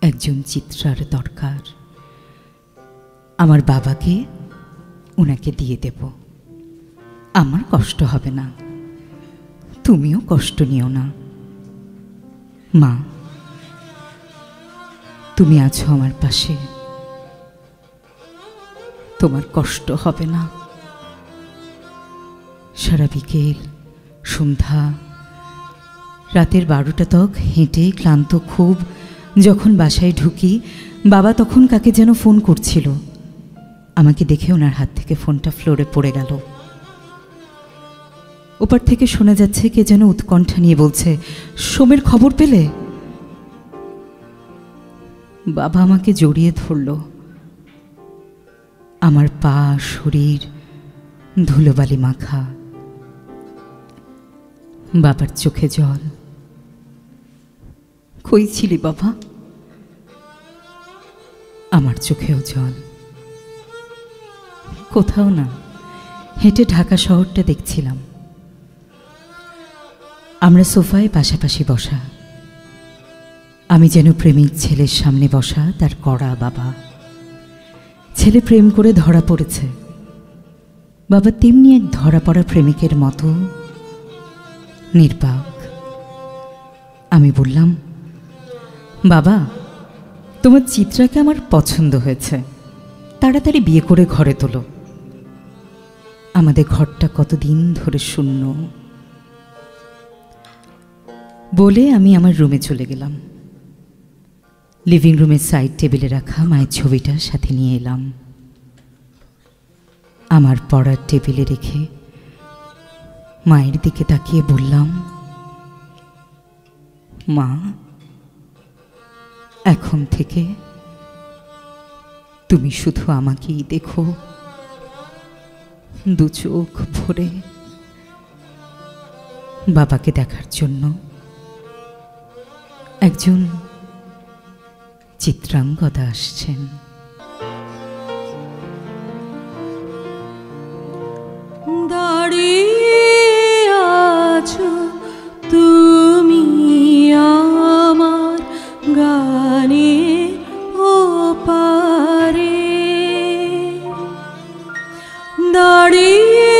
একজন চিত্রার দরকার। আমার বাবাকে ওনাকে দিয়ে দেব, আমার কষ্ট হবে না, তুমিও কষ্ট নিও না। মা, তুমি আছো আমার পাশে, তোমার কষ্ট হবে না। সারা বিকেল, সন্ধ্যা, রাতের 12টা তক হেঁটে ক্লান্ত খুব যখন বাসায় ঢুকি, বাবা তখন কাকে যেন ফোন করছিল। আমাকে দেখে ওনার হাত থেকে ফোনটা ফ্লোরে পড়ে গেল। ওপার থেকে শোনা যাচ্ছে কে যেন উৎকণ্ঠা নিয়ে বলছে, সোমের খবর পেলে? বাবা আমাকে জড়িয়ে ধরল। আমার পা শরীর ধুলোবালি মাখা। বাবার চোখে জল। কই ছিলি বাবা? আমার চোখেও জল। কোথাও না, হেঁটে ঢাকা শহরটা দেখছিলাম। আমরা সোফায় পাশাপাশি বসা। আমি যেন প্রেমিক ছেলের সামনে বসা, তার কড়া বাবা। ছেলে প্রেম করে ধরা পড়েছে, বাবা তেমনি এক ধরা পড়া প্রেমিকের মতো নির্বাক। আমি বললাম, বাবা তোমার চিত্রাকে আমার পছন্দ হয়েছে, তাড়াতাড়ি বিয়ে করে ঘরে তোলো। আমাদের ঘরটা কতদিন ধরে শূন্য। বলে আমি আমার রুমে চলে গেলাম। লিভিং রুমের সাইড টেবিলে রাখা মায়ের ছবিটা সাথে নিয়ে এলাম। আমার পড়ার টেবিলে রেখে মায়ের দিকে তাকিয়ে বললাম, মা এখন থেকে তুমি শুধু আমাকেই দেখো, দু চোখ ভরে। বাবাকে দেখার জন্য একজন চিত্রাঙ্গদা আসছেন। দাঁড়িয়ে আছো তুমি আমার গানে ওপারে, দাঁড়িয়ে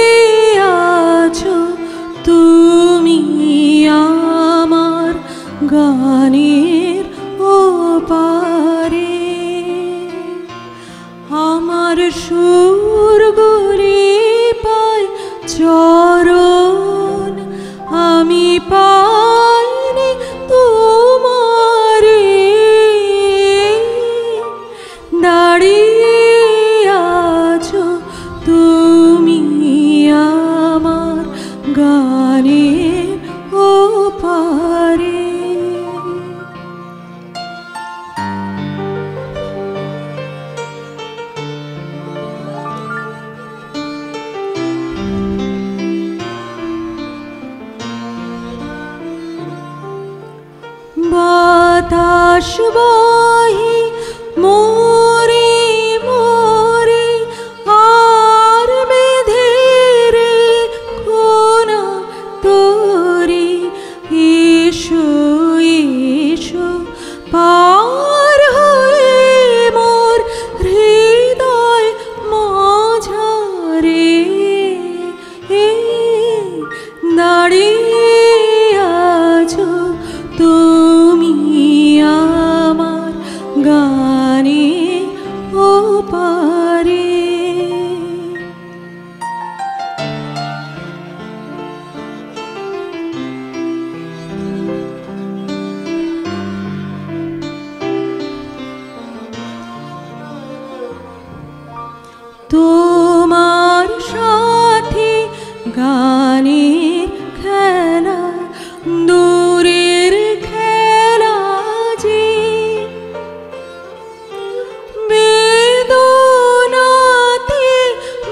আছো তুমি আমার গানের ওপারে। আমার সুরগুলি পায় চরণ, আমি পাইনি তোমারে। দাঁড়িয়ে আছো তুমি আমার গানের ওপারে। বাতাস বহে মোরে মোরে, আর বেঁধে রেখো না তোরে। এসো এসো পার হয়ে মোর হৃদয় মাঝারে। দাঁড়িয়ে আছো তুমি আমার গানে ওপারে। তোমার সাথে গানের খেলা, দূরের খেলা যে বেদনাতে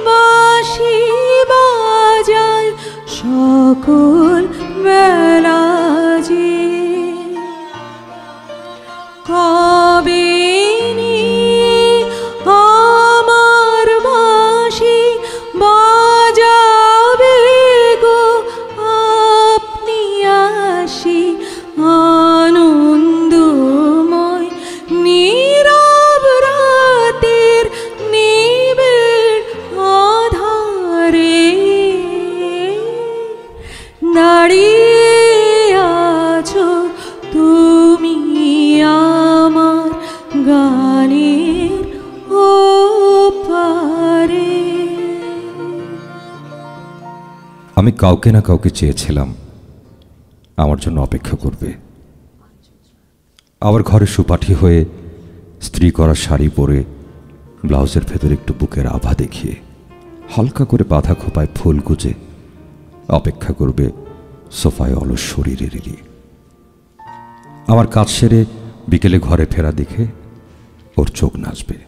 বাঁশি বাজায় সকল বেলা যে। কবে নিয়ে আমার আমি কাউকে না কাউকে চেয়েছিলাম আমার জন্য অপেক্ষা করবে, আবার ঘরে সুপাঠি হয়ে স্ত্রী করা শাড়ি পরে ব্লাউজের ভেতর একটু বুকের আভা দেখিয়ে হালকা করে বাঁধা খোপায় ফুল গুজে অপেক্ষা করবে সোফায় অলস শরীরের এড়িয়ে। আমার কাজ সেরে বিকেলে ঘরে ফেরা দেখে ওর চোখ নাচবে,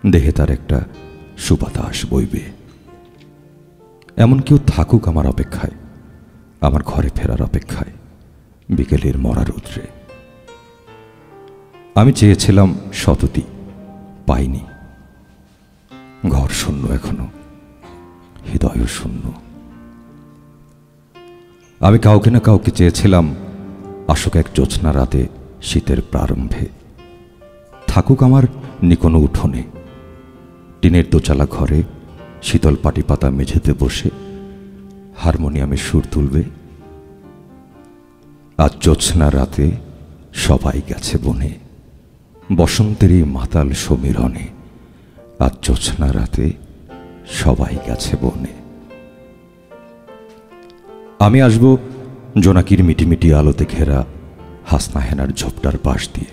দেহে তার একটা সুবাতাস বইবে। এমন কেউ থাকুক আমার অপেক্ষায়, আমার ঘরে ফেরার অপেক্ষায় বিকেলের মরা রৌদ্রে। আমি চেয়েছিলাম সততি, পাইনি। ঘর শূন্য, এখনো হৃদয়ও শূন্য। আমি কাউকে না কাউকে চেয়েছিলাম আসুক এক জ্যোৎস্না রাতে শীতের প্রারম্ভে, থাকুক আমার নিকোনো উঠোনে, টিনের দোচালা ঘরে শীতল পাটি পাতা মেঝেতে বসে হারমোনিয়ামে সুর তুলবে। আজ জ্যোৎস্না রাতে সবাই গেছে বনে, বসন্তেরই মাতাল সমীরণে। আজ জ্যোৎস্না রাতে সবাই গেছে বনে। আমি আসব জোনাকির মিটিমিটি আলোতে ঘেরা হাসনা হেনার ঝোপটার পাশ দিয়ে।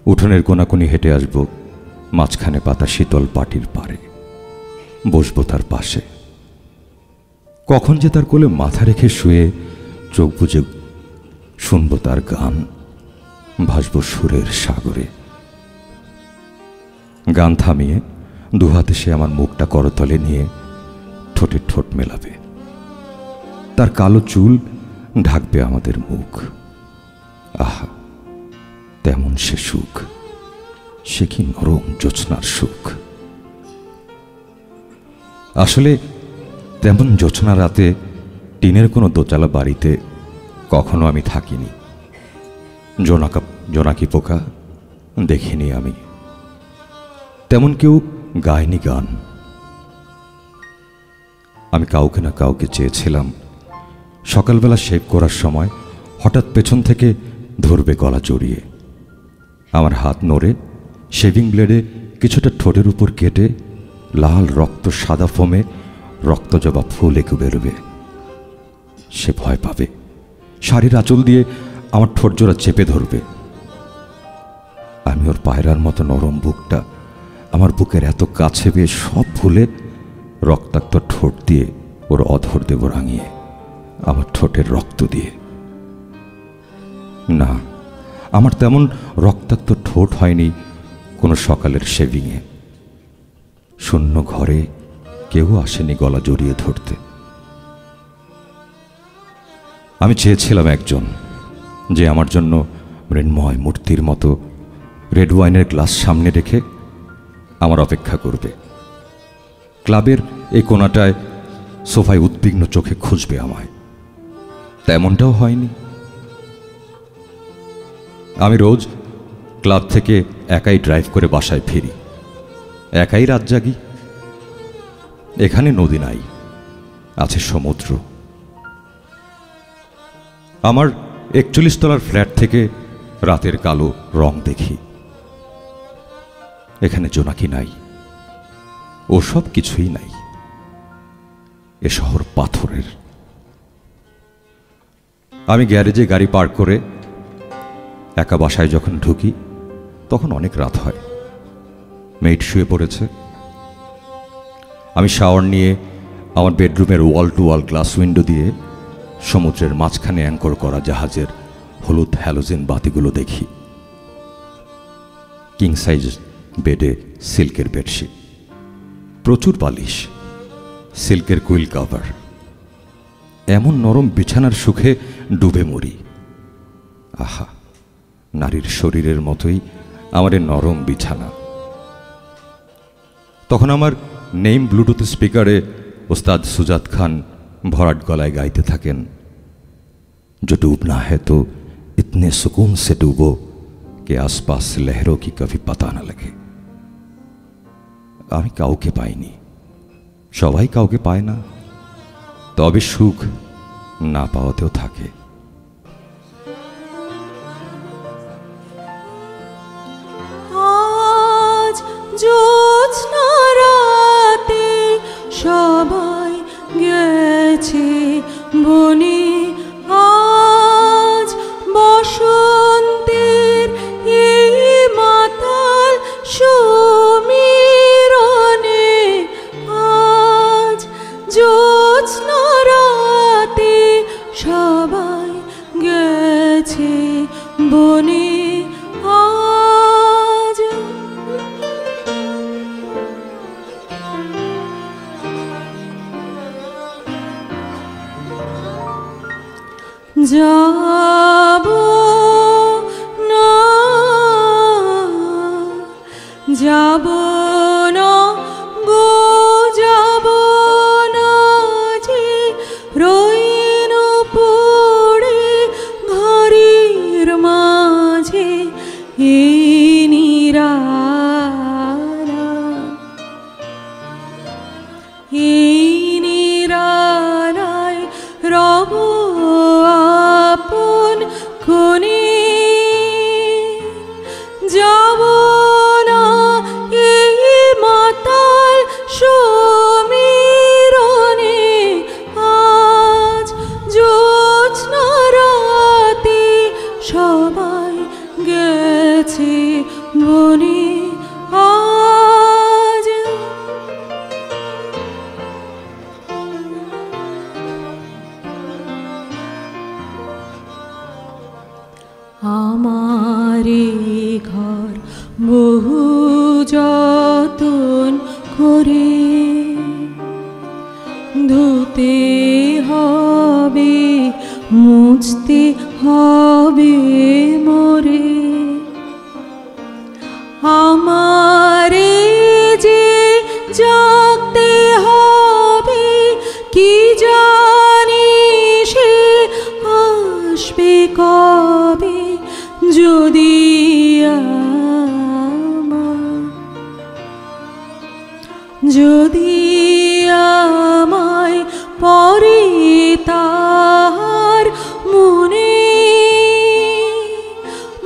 উঠোনের কোনাকুনি হেঁটে আসব মাঝখানে পাতা শীতল পাটির পারে, বসবো তার পাশে। কখন যে তার কোলে মাথা রেখে শুয়ে চোখ বুজে শুনব তার গান, ভাসব সুরের সাগরে। গান থামিয়ে দুহাতে সে আমার মুখটা করতলে নিয়ে ঠোঁটে ঠোঁট মেলাবে, তার কালো চুল ঢাকবে আমাদের মুখ। আহা, তেমন সে সুখ, সে কি নরম জ্যোৎস্নার সুখ। আসলে তেমন জ্যোৎস্না রাতে টিনের কোনো দোতলা বাড়িতে কখনো আমি থাকিনি। জোনাকি পোকা দেখিনি আমি, তেমন কেউ গায়নি গান। আমি কাউকে না কাউকে চেয়েছিলাম সকালবেলা শেভ করার সময় হঠাৎ পেছন থেকে ধরবে গলা জড়িয়ে, আমার হাত নড়ে শেভিং ব্লেডে কিছুটা ঠোঁটের উপর কেটে লাল রক্ত সাদা ফোমে রক্তজবা ফুল এঁকে বেরোবে। সে ভয় পাবে, শাড়ির আঁচল দিয়ে আমার ঠোঁট জোড়া চেপে ধরবে। আমি ওর পায়রার মতো নরম বুকটা আমার বুকের এত কাছে পেয়ে সব ভুলে রক্তাক্ত ঠোঁট দিয়ে ওর অধর দেব রাঙিয়ে, আমার ঠোঁটের রক্ত দিয়ে। না, আমার তেমন রক্তাক্ত ঠোঁট হয়নি কোনো সকালের শেভিংয়ে। শূন্য ঘরে কেউ আসেনি গলা জড়িয়ে ধরতে। আমি চেয়েছিলাম একজন যে আমার জন্য মৃন্ময় মূর্তির মতো রেড ওয়াইনের গ্লাস সামনে রেখে আমার অপেক্ষা করবে। ক্লাবের এই কোণাটায় সোফায় উদ্বিগ্ন চোখে খুঁজবে আমায়। তেমনটাও হয়নি। আমি রোজ ক্লাব থেকে একাই ড্রাইভ করে বাসায় ফিরি, একাই রাত জাগি। এখানে নদী নাই, আছে সমুদ্র। আমার 41 তলার ফ্ল্যাট থেকে রাতের কালো রং দেখি। এখানে জোনাকি নাই, ওসব কিছুই নাই। এ শহর পাথরের। আমি গ্যারেজে গাড়ি পার্ক করে একা বাসায় যখন ঢুকি তখন অনেক রাত হয়, মেইড শুয়ে পড়েছে। আমি শাওয়ার নিয়ে আমার বেডরুমের ওয়াল টু ওয়াল গ্লাস উইন্ডো দিয়ে সমুদ্রের মাঝখানে অ্যাঙ্কর করা জাহাজের হলুদ হ্যালোজেন বাতিগুলো দেখি। কিং সাইজ বেডে সিল্কের বেডশিট, প্রচুর বালিশ, সিল্কের কুইল কাভার। এমন নরম বিছানার সুখে ডুবে মরি। আহা, নারীর শরীরের মতোই আমার নরম বিছানা। তখন আমার নেম ব্লুটুথ স্পিকারে ওস্তাদ সুজাত খান ভরাট গলায় গাইতে থাকেন, जो डूबना है तो इतने सुकून से डूबो कि आसपास लहरों की कभी पता न लगे। আমি কাউকে পাইনি, সবাই কাউকে পায় না, তবে সুখ না পাওয়াতেও থাকে। আজ জ্যোৎস্না রাতে সবাই যাব না, যাব না গো, যাব না যে রইন পড়ে ঘরের মাঝে এই নিরালায় রব আপন কোণে। যাব না এই মাতাল সমীরণে, আজ জ্যোৎস্না রাতে সবাই গেছে বনে। আজ আমারে ঘর বহু যতন করে ধুতে হবে, মুছতে হবে মোরে। আমারে যে জাগতে হবে, কি জানি সে আসবে কবে, যদি আমায় পরে তার মনে।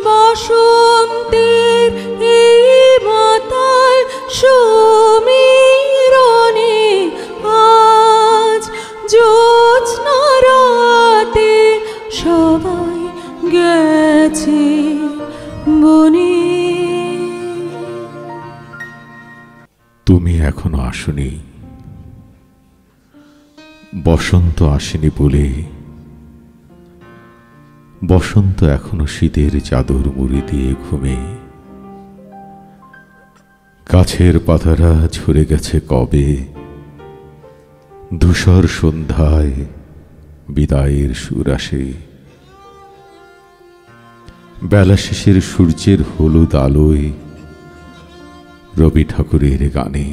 বসন্তের এই মাতাল সমীরণে, আজ জ্যোৎস্না রাতে সবাই গেছে বনে। তুমি এখনো আসনি, বসন্ত আসেনি বলে। বসন্ত এখনো শীতের চাদর মুড়ি দিয়ে ঘুমে। গাছের পাতারা ঝরে গেছে কবে, ধূসর সন্ধ্যায় বিদায়ের সুর আসে। বেলা শেষের সূর্যের হলুদ আলোয় রবি ঠাকুরের গানে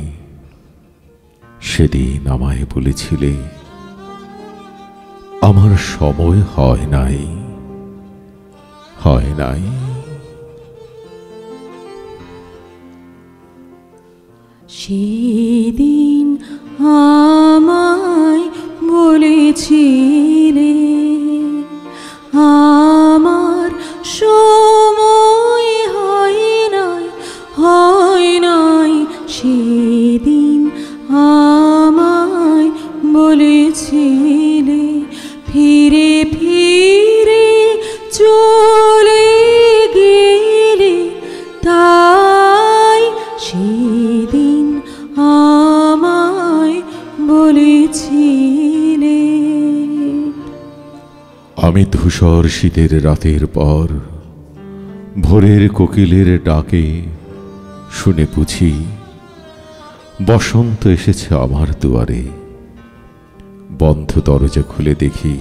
সেদিন আমায় বলেছিলে, আমার সময় হয় নাই, হয় নাই। সেদিন আমায় বলেছিলে, আমার সময় হয় নাই, হয় নাই। সেদিন আমায় বলেছিলে, ফিরে ফিরে চলে গেলে, তাই সেদিন আমায় বলেছিলে। আমি ধূসর শীতের রাতের পর ভোরের কোকিলের ডাকে শুনে বুঝি বসন্ত এসেছে আমার দুয়ারে। বন্ধ দরজা খুলে দেখি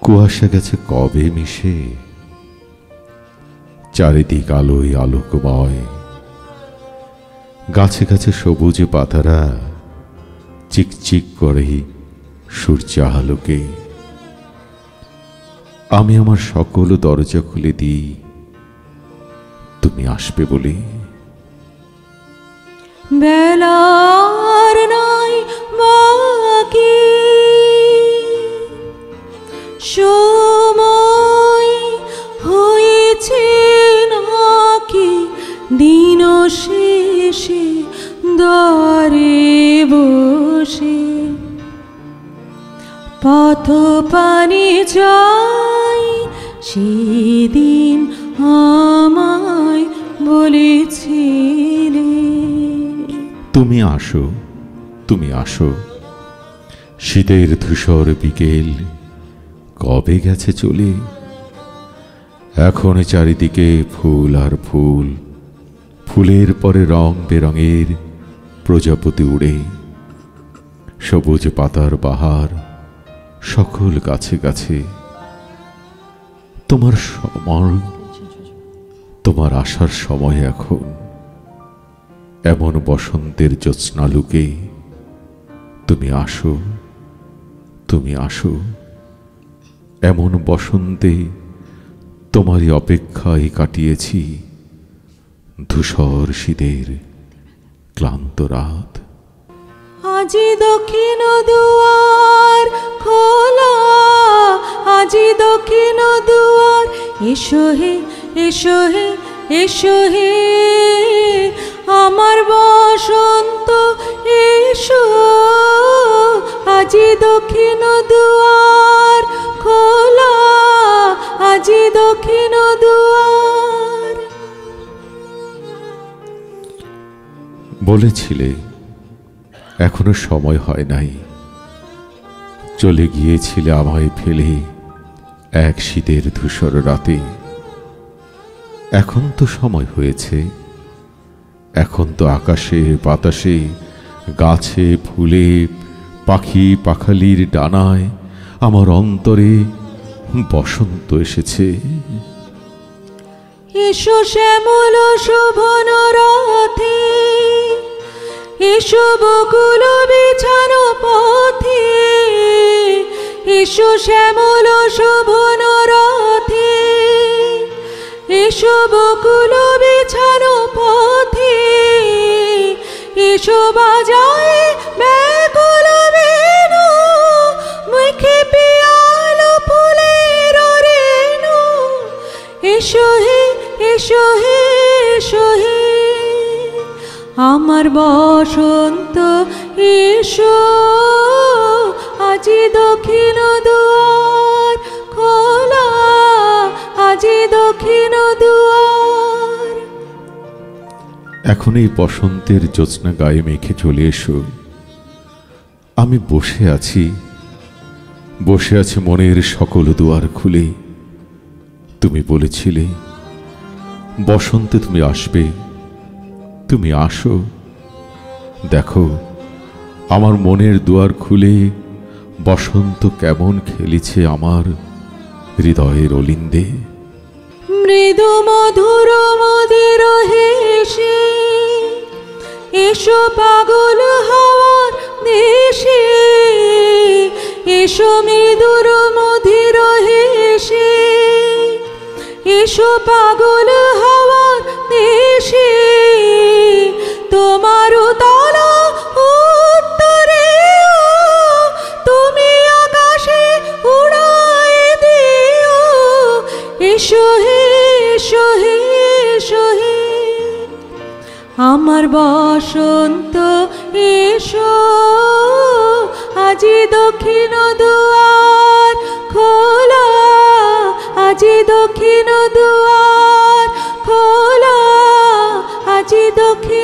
কুয়াশা গেছে কবে মিশে। চারিদিক আলোয় আলোকময়, গাছে গাছে সবুজ পাতারা চিকচিক করে সূর্যালোকে। আমি আমার সকল দরজা খুলে দিই তুমি আসবে বলে। বেলার নাই বাকি, সময় হয়েছে নাকি, দিন শেষে দ্বারে বসে পথ পানে যাই, সেদিন আমায় বলেছিলে। তুমি আসো, তুমি আসো। শীতের ধূসর বিকেল কবে গেছে চলে। এখন চারিদিকে ফুল আর ফুল, ফুলের পরে রং বেরঙের প্রজাপতি উড়ে। সবুজ পাতার বাহার সকল গাছে গাছে। তোমার সময়, তোমার আসার সময় এখন। এমন বসন্তের জ্যোৎস্নালুকে তুমি আসো, তুমি আসো। এমন বসন্তে তোমারই অপেক্ষায় কাটিয়েছি ধূসর শীতের ক্লান্ত রাত। আজি দক্ষিণ দুয়ার খোলা, আজি দক্ষিণ দুয়ার, এসো হে এসো হে এসো হে আমার বসন্ত এসো। আজি দক্ষিণ দুয়ার খোলা, আজি দক্ষিণ দুয়ার। বলেছিলে এখনো সময় হয় নাই, চলে গিয়েছিলে আমায় ফেলে এক শীতের ধূসর রাতে। এখন তো সময় হয়েছে, এখন তো আকাশে বাতাসে গাছে ফুলে পাখি পাখালির ডানায় আমার অন্তরে বসন্ত এসেছে। এসো শ্যামল শোভন রথে, এসো বকুল বিছানো পথে, এসো শ্যামল শোভন রথে, এসো বকুল বিছানো পথে, এসো বাজায় ব্যাকুল বেণু, মুখে পিয়ালো ফুলের রেণু। এসো হে এসো হে এসো হে আমার বসন্ত এসো। আজি দক্ষিণ দুয়ার খোলা, আজি দক্ষিণ দুয়ার। এখন এই বসন্তের জ্যোৎস্না গায়ে মেখে চলে এসো। আমি বসে আছি, বসে আছি মনের সকল দুয়ার খুলে। তুমি বলেছিলে বসন্তে তুমি আসবে, তুমি আসো। দেখো আমার মনের দুয়ার খুলে বসন্ত কেমন খেলেছে আমার হৃদয়ের অলিন্দে। মৃদু মধুর মদির হেসে এসো পাগল হওয়ার দেশে, এসো মৃদুর মধির হেসে, এসো পাগল হওয়ার দেশে। তোমার তলা উত্তরে তুমি আকাশে উড়ায় দিও। এসো হে এসো হে এসো হে আমার বসন্ত এসো। আজি দক্ষিণ দুয়ার খোলা, আজি দক্ষিণ দুয়ার খোলা, আজি দক্ষিণ